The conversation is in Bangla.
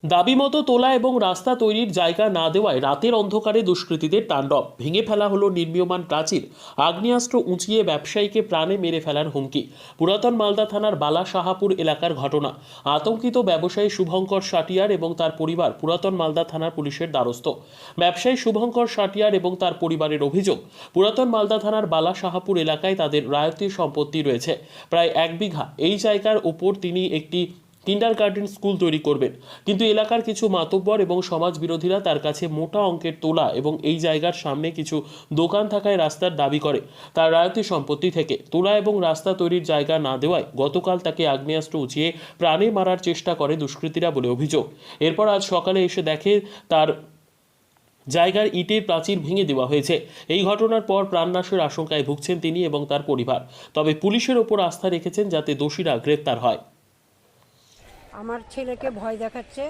দাবি মতো তোলা এবং রাস্তা তৈরির জায়গা না দেওয়ায় রাতের অন্ধকারে দুষ্কৃতীদের তাণ্ডব। ভেঙে ফেলা হলো নির্মীয়মান প্রাচীর, আগ্নেয়াস্ত্র উঁচিয়ে ব্যবসায়ীকে প্রাণে মেরে ফেলার হুমকি। পুরাতন মালদা থানার বালা শাহাপুর এলাকার ঘটনা। আতঙ্কিত ব্যবসায়ী শুভঙ্কর সাটিয়ার এবং তার পরিবার পুরাতন মালদা থানার পুলিশের দ্বারস্থ। ব্যবসায়ী শুভঙ্কর সাটিয়ার এবং তার পরিবারের অভিযোগ, পুরাতন মালদা থানার বালা শাহাপুর এলাকায় তাদের রায়তির সম্পত্তি রয়েছে প্রায় 1 বিঘা। এই জায়গার উপর তিনি একটি কিন্ডারগার্টেন স্কুল তৈরি করবেন, কিন্তু এলাকার কিছু মাতব্বর এবং সমাজ বিরোধীরা তার কাছে মোটা অঙ্কের তোলা এবং এই জায়গার সামনে কিছু দোকান থাকায় রাস্তার দাবি করে তার রায়তি সম্পত্তি থেকে। তোলা এবং রাস্তা তৈরির জায়গা না দেওয়ায় গতকাল তাকে আগ্নেয়াস্ত্র উঁচিয়ে প্রাণে মারার চেষ্টা করে দুষ্কৃতীরা বলে অভিযোগ। এরপর আজ সকালে এসে দেখে তার জায়গার ইটের প্রাচীর ভেঙে দেওয়া হয়েছে। এই ঘটনার পর প্রাণনাশের আশঙ্কায় ভুগছেন তিনি এবং তার পরিবার। তবে পুলিশের ওপর আস্থা রেখেছেন যাতে দোষীরা গ্রেপ্তার হয়। আমার ছেলেকে ভয় দেখাচ্ছে,